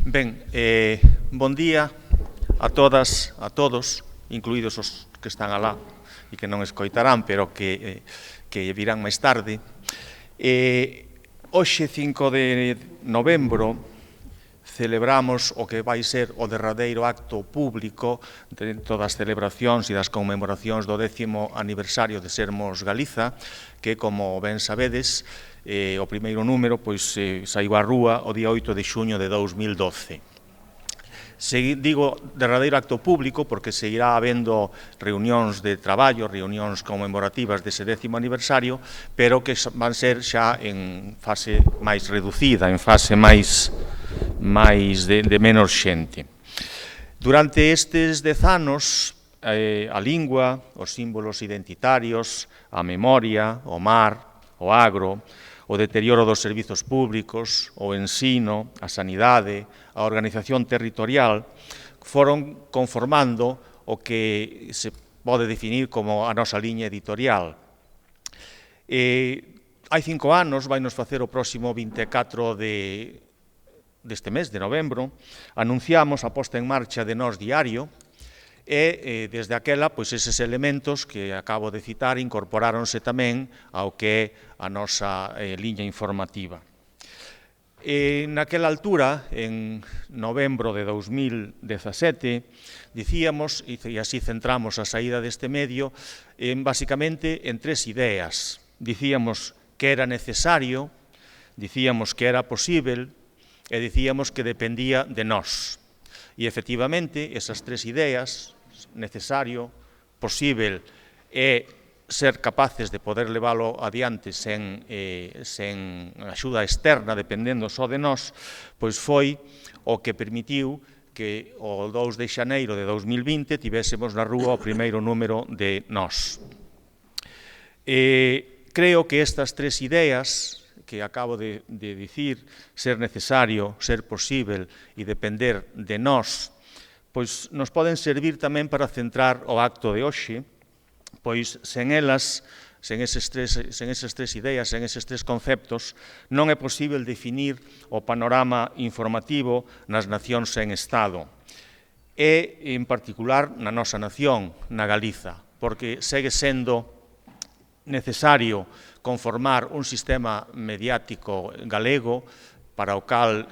Ben, bon día a todas, a todos, incluídos os que están alá e que non escoitarán, pero que virán máis tarde. Hoxe, 5 de novembro, celebramos o que vai ser o derradeiro acto público dentro das celebracións e das conmemoracións do 10º aniversario de Sermos Galiza, que, como ben sabedes, o primeiro número saiu á rúa o día 8 de xuño de 2012. Digo derradeiro acto público porque seguirá habendo reunións de traballo, reunións conmemorativas dese 10º aniversario, pero que van ser xa en fase máis reducida, en fase máis de menos xente. Durante estes 10 anos, a lingua, os símbolos identitarios, a memoria, o mar, o agro, o deterioro dos servizos públicos, o ensino, a sanidade, a organización territorial, foron conformando o que se pode definir como a nosa liña editorial. Hai 5 anos, vai nos facer o próximo 24 deste mes, de novembro, anunciamos a posta en marcha de Nós Diario, e desde aquela, eses elementos que acabo de citar incorporáronse tamén ao que é a nosa liña informativa. Naquela altura, en novembro de 2017, dicíamos, e así centramos a saída deste medio, basicamente en 3 ideas. Dicíamos que era necesario, dicíamos que era posible e dicíamos que dependía de nós. E, efectivamente, esas 3 ideas, necesario, posible e ser capaces de poder leválo adiante sen axuda externa, dependendo só de nós, foi o que permitiu que o 2 de xaneiro de 2020 tivésemos na rúa o primeiro número de Nós. Creo que estas 3 ideas que acabo de dicir, ser necesario, ser posible e depender de nós, nos poden servir tamén para centrar o acto de hoxe, sen elas, sen esas 3 ideas, sen eses 3 conceptos, non é posible definir o panorama informativo nas nacións sen Estado, e, en particular, na nosa nación, na Galiza, porque segue sendo necesario conformar un sistema mediático galego para o cal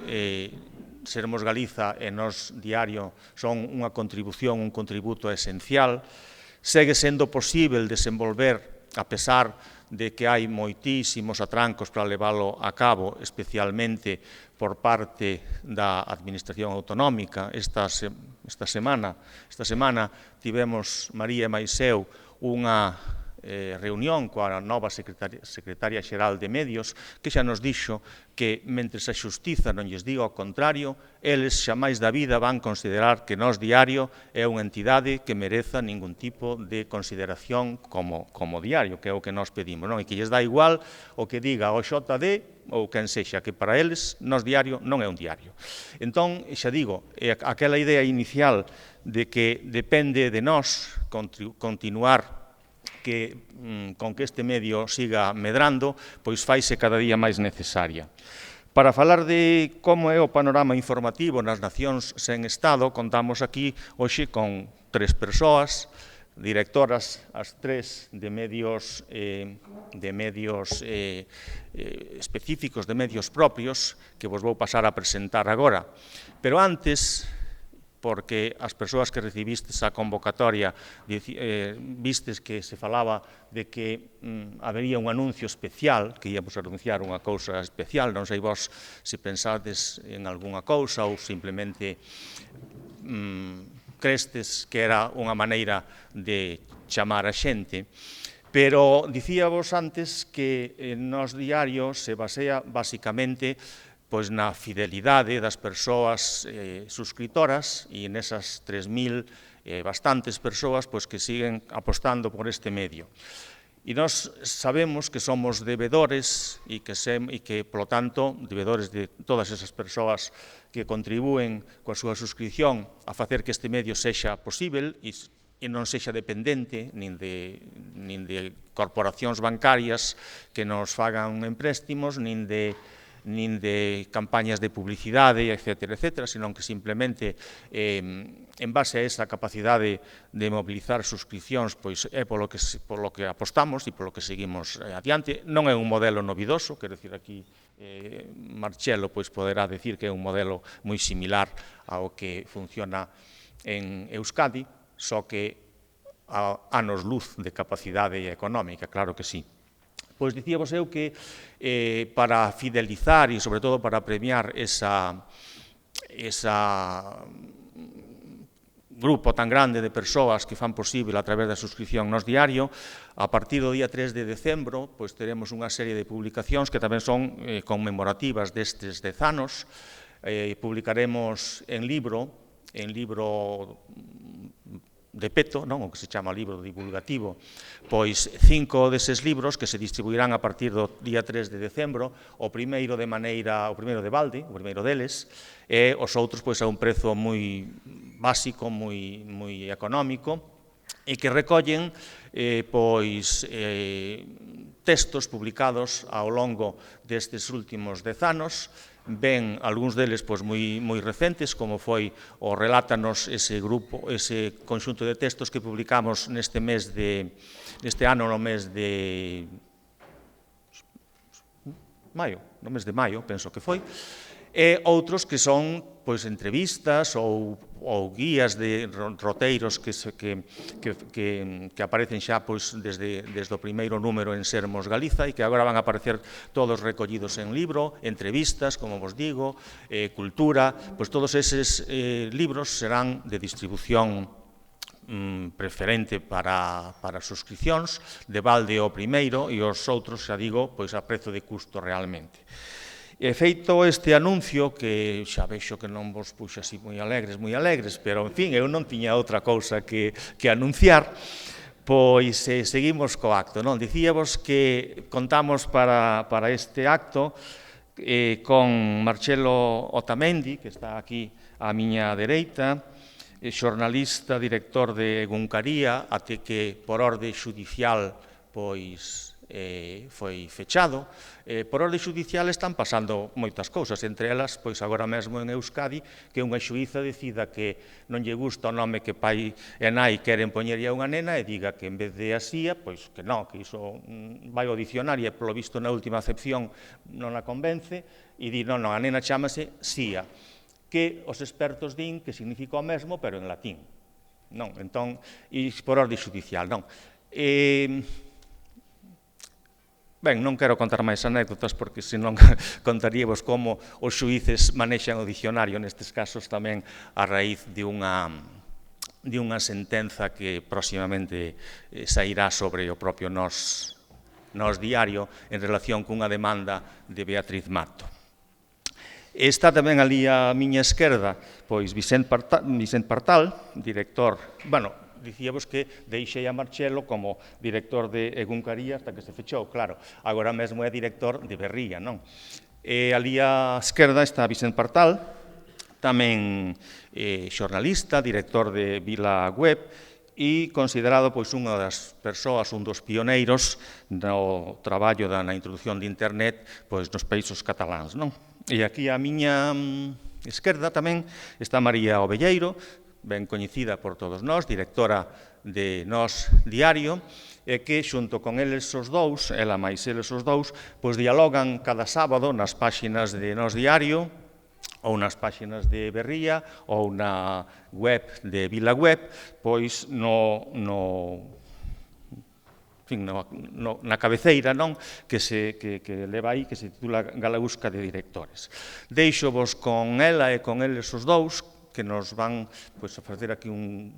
Sermos Galiza e Nós Diario son unha contribución, un contributo esencial. Segue sendo posible desenvolver, a pesar de que hai moitísimos atrancos para leválo a cabo, especialmente por parte da Administración Autonómica. Esta semana tivemos, María e máis eu, unha reunión coa nova secretaria xeral de Medios, que xa nos dixo que, mentre a xustiza non lles diga o contrario, eles xa máis da vida van considerar que Nós Diario é unha entidade que mereza ningún tipo de consideración como diario, que é o que nós pedimos, e que lles dá igual o que diga o XD ou quen sexa, que para eles Nós Diario non é un diario. Entón, xa digo, aquela idea inicial de que depende de nós continuar con que este medio siga medrando, faise cada día máis necesaria. Para falar de como é o panorama informativo nas nacións sen Estado, contamos aquí hoxe con 3 persoas, directoras as 3 de medios específicos, de medios propios, que vos vou pasar a presentar agora. Pero antes, porque as persoas que recibistes a convocatoria vistes que se falaba de que habería un anuncio especial, que íamos a anunciar unha cousa especial, non sei vos se pensades en algunha cousa ou simplemente crestes que era unha maneira de chamar a xente, pero dicíavos antes que Nós Diario se basea basicamente na fidelidade das persoas suscritoras e nesas 3.000 bastantes persoas que siguen apostando por este medio. E nós sabemos que somos debedores e que, polo tanto, debedores de todas esas persoas que contribúen coa súa suscripción a facer que este medio sexa posible e non sexa dependente nin de corporacións bancarias que nos fagan empréstimos, nin de nin de campañas de publicidade, etc., senón que simplemente en base a esa capacidade de mobilizar suscripcións, pois é polo que apostamos e polo que seguimos adiante. Non é un modelo novidoso, quero dicir aquí, Marcelo pois poderá decir que é un modelo moi similar ao que funciona en Euskadi, só que a anos luz de capacidade económica, claro que sí. Pois dicíavos eu que para fidelizar e, sobre todo, para premiar esa grupo tan grande de persoas que fan posible a través da suscripción Nós Diario, a partir do día 3 de decembro, pois teremos unha serie de publicacións que tamén son conmemorativas destes 10 anos. Publicaremos en libro de peto, non, o que se chama libro divulgativo, pois 5 deses libros que se distribuirán a partir do día 3 de decembro, o primeiro de balde, o primeiro deles, e os outros pois a un prezo moi básico, moi económico, e que recollen textos publicados ao longo destes últimos 10 anos, ben algúns deles moi recentes, como foi o Relátanos, ese conxunto de textos que publicamos neste ano, no mes de maio, penso que foi, e outros que son entrevistas ou guías de roteiros que aparecen xa desde o primeiro número en Sermos Galiza e que agora van a aparecer todos recollidos en libro, entrevistas, como vos digo, cultura, todos eses libros serán de distribución preferente para suscripcións, de balde o primeiro e os outros, xa digo, a prezo de custo realmente. E feito este anuncio, que xa vexo que non vos puxo así moi alegres, pero, en fin, eu non tiña outra cousa que anunciar, pois seguimos co acto, non? Dicíavos que contamos para este acto con Marcelo Otamendi, que está aquí á miña dereita, xornalista, director de Egunkaria, até que por orde xudicial foi fechado. Por orde xudicial están pasando moitas cousas, entre elas, agora mesmo en Euskadi, que unha xuíza decida que non lle gusta o nome que pai e nai queren poñerlle a unha nena e diga que en vez de Asía, que non, que iso vai ao dicionario e polo visto na última acepción non a convence, e di, non, a nena chámase Sía, que os expertos din que significa o mesmo, pero en latín. Non, entón, e por orde xudicial, non. Ben, non quero contar máis anécdotas porque senón contaríavos como os xuíces manexan o dicionario nestes casos tamén a raíz de unha sentenza que próximamente sairá sobre o propio Nós Diario en relación cunha demanda de Beatriz Mato. Está tamén ali á miña esquerda Vicente Partal, director, dicíavos que deixei a Marcelo como director de Egunkaria hasta que se fechou, claro, agora mesmo é director de Berría, non? E ali á esquerda está Vicente Partal, tamén xornalista, director de Vila Web e considerado unha das persoas, un dos pioneiros no traballo na introducción de Internet nos países cataláns, non? E aquí á miña esquerda tamén está María Ovelleiro, ben coñecida por todos nós, directora de Nós Diario, e que, xunto con eles os dous, ela máis eles os dous, dialogan cada sábado nas páxinas de Nós Diario, ou nas páxinas de Berría, ou na web de Vila Web, na cabeceira que leva aí, que se titula Galausca de Directores. Deixo-vos con ela e con eles os dous, que nos van a facer aquí un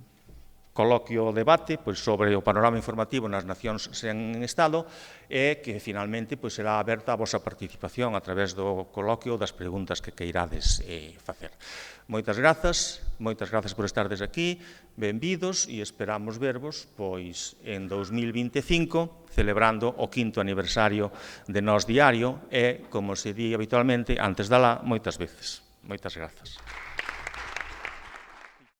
coloquio o debate sobre o panorama informativo nas nacións sen Estado e que finalmente será aberta a vosa participación a través do coloquio das preguntas que queirades facer. Moitas grazas por estardes aquí, benvidos e esperamos vervos en 2025 celebrando o 5º aniversario de Nós Diario e, como se di habitualmente, antes dala, moitas veces. Moitas grazas.